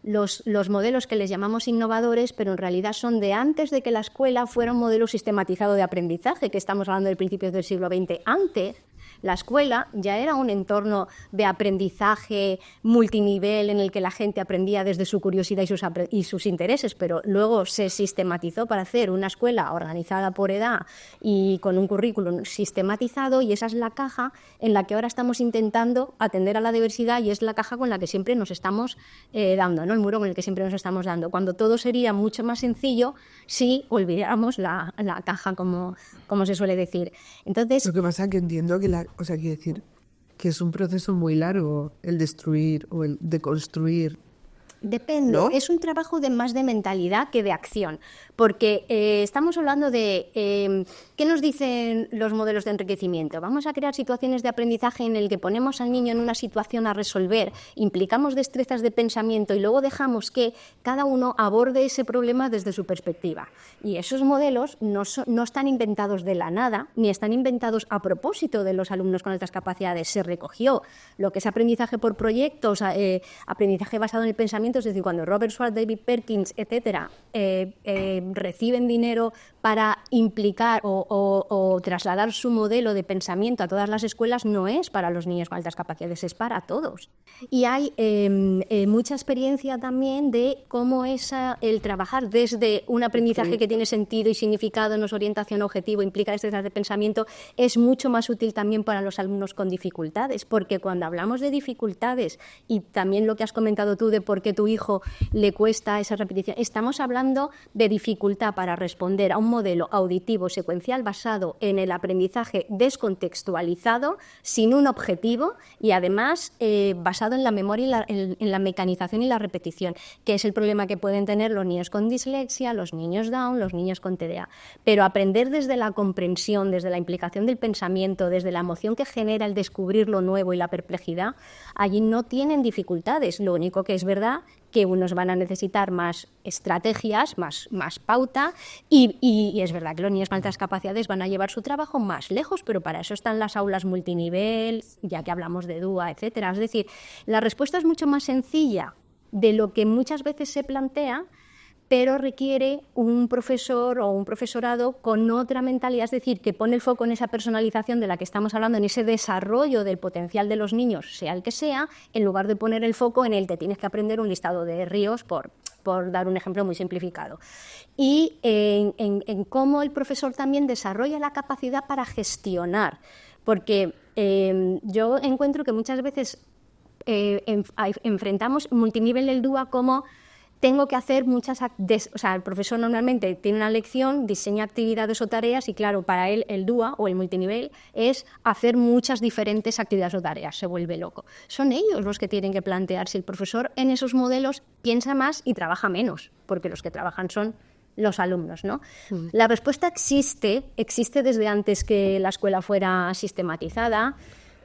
los modelos que les llamamos innovadores, pero en realidad son de antes de que la escuela fuera un modelo sistematizado de aprendizaje, que estamos hablando de principios del siglo XX. Antes, la escuela ya era un entorno de aprendizaje multinivel en el que la gente aprendía desde su curiosidad y sus intereses, pero luego se sistematizó para hacer una escuela organizada por edad y con un currículum sistematizado, y esa es la caja en la que ahora estamos intentando atender a la diversidad, y es la caja con la que siempre nos estamos dando, ¿no? El muro con el que siempre nos estamos dando, cuando todo sería mucho más sencillo si olvidáramos la caja, como se suele decir. Entonces, lo que pasa es que entiendo que quiero decir que es un proceso muy largo el destruir o el deconstruir. Depende, ¿no? Es un trabajo más de mentalidad que de acción, porque estamos hablando de ¿qué nos dicen los modelos de enriquecimiento? Vamos a crear situaciones de aprendizaje en el que ponemos al niño en una situación a resolver, implicamos destrezas de pensamiento y luego dejamos que cada uno aborde ese problema desde su perspectiva. Y esos modelos no están inventados de la nada, ni están inventados a propósito de los alumnos con altas capacidades. Se recogió lo que es aprendizaje por proyectos, aprendizaje basado en el pensamiento. Es decir, cuando Robert Schwartz, David Perkins, etcétera, reciben dinero para implicar o trasladar su modelo de pensamiento a todas las escuelas, no es para los niños con altas capacidades, es para todos. Y hay mucha experiencia también de cómo el trabajar desde un aprendizaje que tiene sentido y significado, no es orientación objetivo, implica destrezas de pensamiento, es mucho más útil también para los alumnos con dificultades, porque cuando hablamos de dificultades, y también lo que has comentado tú de por qué tu hijo le cuesta esa repetición, estamos hablando de dificultad para responder a un modelo auditivo secuencial basado en el aprendizaje descontextualizado, sin un objetivo, y además basado en la memoria y en la mecanización y la repetición, que es el problema que pueden tener los niños con dislexia, los niños Down, los niños con TDA. Pero aprender desde la comprensión, desde la implicación del pensamiento, desde la emoción que genera el descubrir lo nuevo y la perplejidad, allí no tienen dificultades. Lo único que es verdad que unos van a necesitar más estrategias, más pauta, y es verdad que los niños con altas capacidades van a llevar su trabajo más lejos, pero para eso están las aulas multinivel, ya que hablamos de DUA, etcétera. Es decir, la respuesta es mucho más sencilla de lo que muchas veces se plantea, pero requiere un profesor o un profesorado con otra mentalidad, es decir, que pone el foco en esa personalización de la que estamos hablando, en ese desarrollo del potencial de los niños, sea el que sea, en lugar de poner el foco en el te tienes que aprender un listado de ríos, por dar un ejemplo muy simplificado. Y en cómo el profesor también desarrolla la capacidad para gestionar, porque yo encuentro que muchas veces enfrentamos multinivel del DUA como tengo que hacer el profesor normalmente tiene una lección, diseña actividades o tareas y claro, para él el DUA o el multinivel es hacer muchas diferentes actividades o tareas, se vuelve loco. Son ellos los que tienen que plantear si el profesor en esos modelos piensa más y trabaja menos, porque los que trabajan son los alumnos, ¿no? La respuesta existe desde antes que la escuela fuera sistematizada.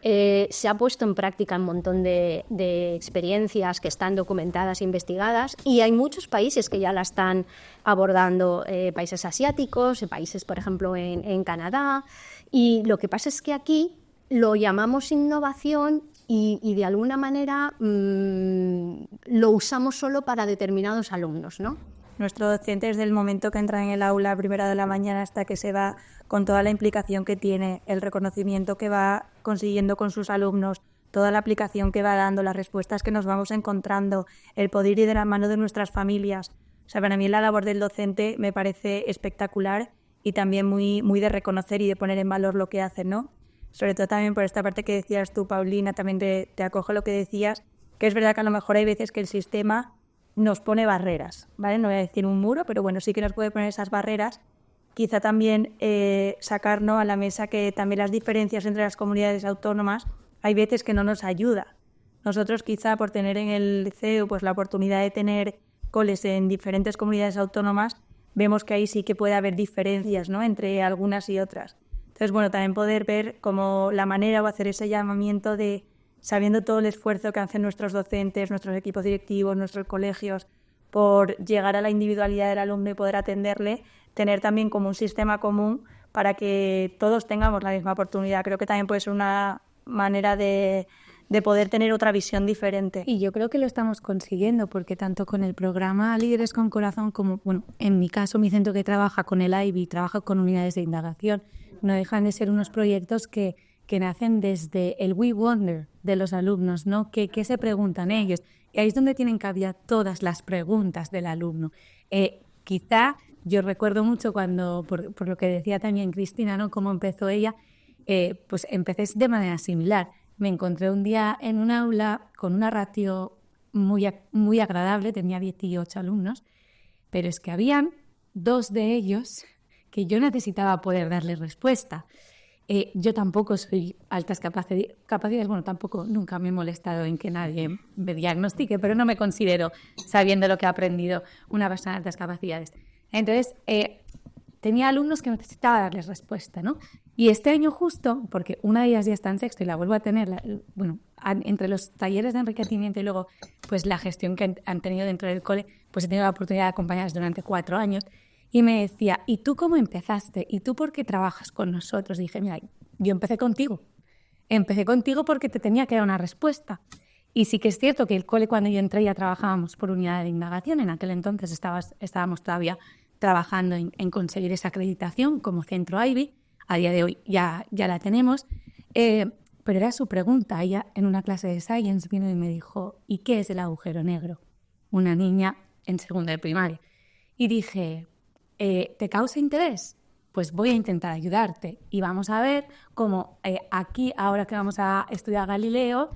Se ha puesto en práctica un montón de experiencias que están documentadas e investigadas, y hay muchos países que ya la están abordando, países asiáticos, países, por ejemplo, en Canadá. Y lo que pasa es que aquí lo llamamos innovación y de alguna manera lo usamos solo para determinados alumnos, ¿no? Nuestro docente, desde el momento que entra en el aula a primera de la mañana hasta que se va, con toda la implicación que tiene, el reconocimiento que va consiguiendo con sus alumnos, toda la aplicación que va dando, las respuestas que nos vamos encontrando, el poder ir de la mano de nuestras familias. O sea, para mí la labor del docente me parece espectacular y también muy, muy de reconocer y de poner en valor lo que hacen, ¿no? Sobre todo también por esta parte que decías tú, Paulina, también te acojo lo que decías, que es verdad que a lo mejor hay veces que el sistema nos pone barreras, ¿vale? No voy a decir un muro, pero bueno, sí que nos puede poner esas barreras. Quizá también sacarnos a la mesa que también las diferencias entre las comunidades autónomas hay veces que no nos ayuda. Nosotros quizá por tener en el CEU pues la oportunidad de tener coles en diferentes comunidades autónomas, vemos que ahí sí que puede haber diferencias, ¿no?, entre algunas y otras. Entonces, bueno, también poder ver como la manera o hacer ese llamamiento de, sabiendo todo el esfuerzo que hacen nuestros docentes, nuestros equipos directivos, nuestros colegios, por llegar a la individualidad del alumno y poder atenderle, tener también como un sistema común para que todos tengamos la misma oportunidad. Creo que también puede ser una manera de poder tener otra visión diferente. Y yo creo que lo estamos consiguiendo, porque tanto con el programa Líderes con Corazón como, bueno, en mi caso, mi centro que trabaja con el IBI, trabaja con unidades de indagación, no dejan de ser unos proyectos que nacen desde el We Wonder de los alumnos, ¿no? ¿Qué se preguntan ellos? Y ahí es donde tienen cabida todas las preguntas del alumno. Quizá yo recuerdo mucho cuando, por lo que decía también Cristina, ¿no?, cómo empezó ella, pues empecé de manera similar. Me encontré un día en un aula con una ratio muy agradable, tenía 18 alumnos, pero es que habían 2 de ellos que yo necesitaba poder darles respuesta. Yo tampoco soy altas capacidades, bueno, tampoco nunca me he molestado en que nadie me diagnostique, pero no me considero, sabiendo lo que ha aprendido, una persona de altas capacidades. Entonces, tenía alumnos que necesitaba darles respuesta, ¿no? Y este año justo, porque una de ellas ya está en sexto y la vuelvo a tener, bueno, entre los talleres de enriquecimiento y luego pues la gestión que han tenido dentro del cole, pues he tenido la oportunidad de acompañarlas durante 4 años. Y me decía, ¿y tú cómo empezaste? ¿Y tú por qué trabajas con nosotros? Y dije, mira, yo empecé contigo. Empecé contigo porque te tenía que dar una respuesta. Y sí que es cierto que el cole, cuando yo entré, ya trabajábamos por unidad de indagación. En aquel entonces estábamos todavía trabajando en conseguir esa acreditación como centro IBI. A día de hoy ya la tenemos. Pero era su pregunta. Ella, en una clase de Science, vino y me dijo, ¿y qué es el agujero negro? Una niña en segundo de primaria. Y dije, ¿te causa interés? Pues voy a intentar ayudarte. Y vamos a ver cómo aquí, ahora que vamos a estudiar Galileo,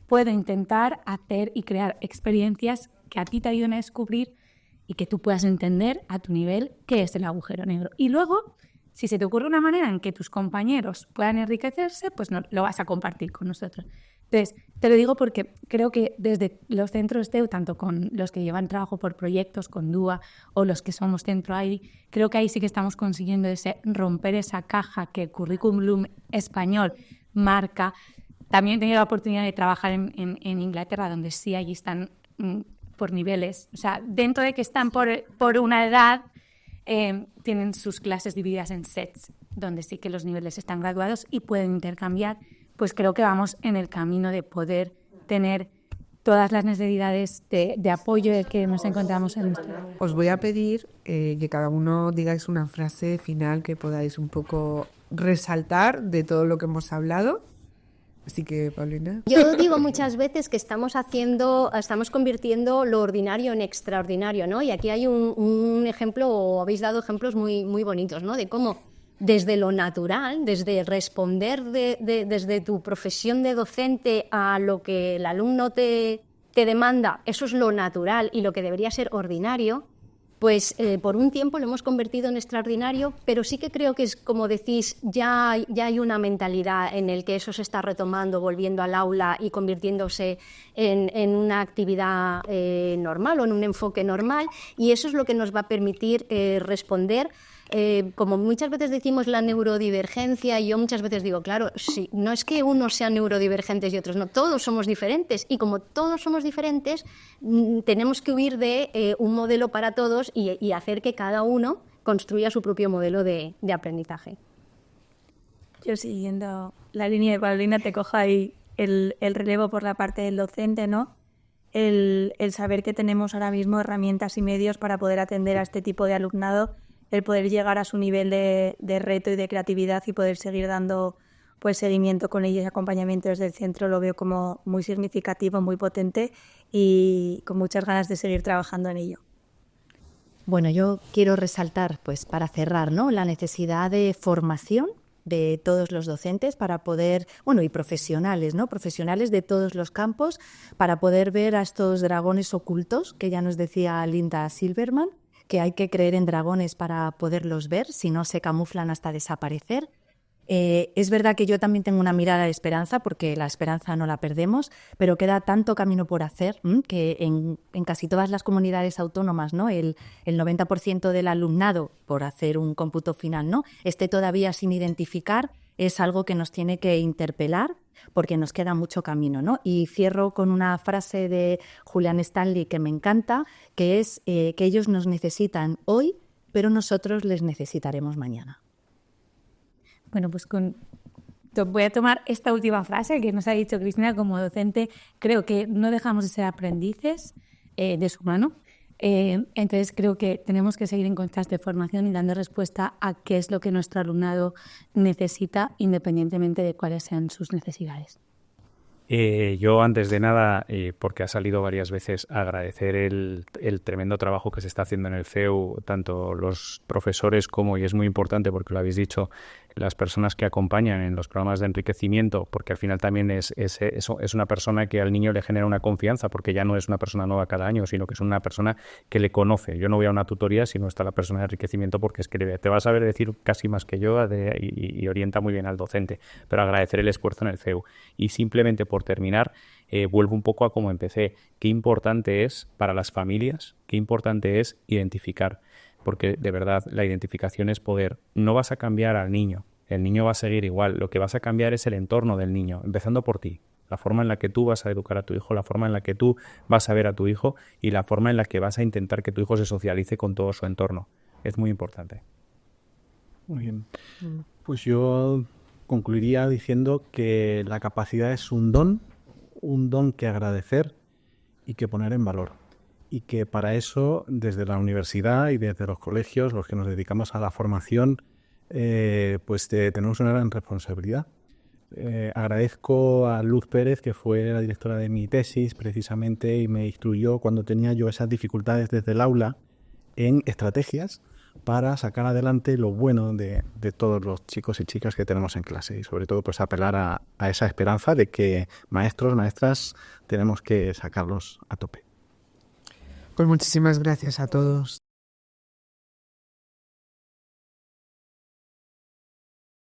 puedo intentar hacer y crear experiencias que a ti te ayuden a descubrir y que tú puedas entender a tu nivel qué es el agujero negro. Y luego, si se te ocurre una manera en que tus compañeros puedan enriquecerse, pues no, lo vas a compartir con nosotros. Entonces, te lo digo porque creo que desde los centros TEU, tanto con los que llevan trabajo por proyectos, con DUA, o los que somos centro IBI, creo que ahí sí que estamos consiguiendo romper esa caja que el currículum español marca. También he tenido la oportunidad de trabajar en Inglaterra, donde sí, allí están por niveles. O sea, dentro de que están por una edad, tienen sus clases divididas en sets, donde sí que los niveles están graduados y pueden intercambiar. Pues creo que vamos en el camino de poder tener todas las necesidades de apoyo que nos encontramos en nuestro. Os voy a pedir que cada uno digáis una frase final que podáis un poco resaltar de todo lo que hemos hablado. Así que, Paulina. Yo digo muchas veces que estamos convirtiendo lo ordinario en extraordinario, ¿no? Y aquí hay un ejemplo, o habéis dado ejemplos muy, muy bonitos, ¿no? De cómo desde lo natural, desde responder desde tu profesión de docente a lo que el alumno te demanda, eso es lo natural y lo que debería ser ordinario, pues por un tiempo lo hemos convertido en extraordinario, pero sí que creo que es, como decís, ya hay una mentalidad en el que eso se está retomando, volviendo al aula y convirtiéndose en una actividad normal o en un enfoque normal, y eso es lo que nos va a permitir responder Como muchas veces decimos la neurodivergencia, yo muchas veces digo, claro, sí, no es que unos sean neurodivergentes y otros no, todos somos diferentes. Y como todos somos diferentes, tenemos que huir de un modelo para todos y hacer que cada uno construya su propio modelo de aprendizaje. Yo, siguiendo la línea de Paulina, te cojo ahí el relevo por la parte del docente, ¿no? El saber que tenemos ahora mismo herramientas y medios para poder atender a este tipo de alumnado, el poder llegar a su nivel de reto y de creatividad y poder seguir dando pues seguimiento con ellos y acompañamiento desde el centro, lo veo como muy significativo, muy potente y con muchas ganas de seguir trabajando en ello. Bueno, yo quiero resaltar, pues para cerrar, ¿no?, la necesidad de formación de todos los docentes para poder, bueno, y profesionales, ¿no?, profesionales de todos los campos, para poder ver a estos dragones ocultos, que ya nos decía Linda Silverman, que hay que creer en dragones para poderlos ver, si no se camuflan hasta desaparecer. Es verdad que yo también tengo una mirada de esperanza, porque la esperanza no la perdemos, pero queda tanto camino por hacer, que en casi todas las comunidades autónomas, ¿no?, el 90% del alumnado, por hacer un cómputo final, ¿no?, esté todavía sin identificar, es algo que nos tiene que interpelar, porque nos queda mucho camino, ¿no? Y cierro con una frase de Julian Stanley que me encanta, que es que ellos nos necesitan hoy, pero nosotros les necesitaremos mañana. Bueno, pues voy a tomar esta última frase que nos ha dicho Cristina como docente. Creo que no dejamos de ser aprendices de su mano. Entonces creo que tenemos que seguir en constante formación y dando respuesta a qué es lo que nuestro alumnado necesita, independientemente de cuáles sean sus necesidades. Yo, antes de nada, porque ha salido varias veces, agradecer el tremendo trabajo que se está haciendo en el CEU, tanto los profesores como, y es muy importante porque lo habéis dicho, las personas que acompañan en los programas de enriquecimiento, porque al final también es una persona que al niño le genera una confianza, porque ya no es una persona nueva cada año, sino que es una persona que le conoce. Yo no voy a una tutoría si no está la persona de enriquecimiento, porque es que te va a saber decir casi más que yo y orienta muy bien al docente. Pero agradecer el esfuerzo en el CEU. Y simplemente por terminar, vuelvo un poco a cómo empecé. Qué importante es para las familias, qué importante es identificar, porque de verdad la identificación es poder. No vas a cambiar al niño, el niño va a seguir igual, lo que vas a cambiar es el entorno del niño, empezando por ti, la forma en la que tú vas a educar a tu hijo, la forma en la que tú vas a ver a tu hijo y la forma en la que vas a intentar que tu hijo se socialice con todo su entorno. Es muy importante. Muy bien. Pues yo concluiría diciendo que la capacidad es un don que agradecer y que poner en valor. Y que para eso, desde la universidad y desde los colegios, los que nos dedicamos a la formación, pues tenemos una gran responsabilidad. Agradezco a Luz Pérez, que fue la directora de mi tesis precisamente y me instruyó cuando tenía yo esas dificultades desde el aula en estrategias para sacar adelante lo bueno de todos los chicos y chicas que tenemos en clase y sobre todo pues apelar a esa esperanza de que maestros, maestras tenemos que sacarlos a tope. Pues muchísimas gracias a todos.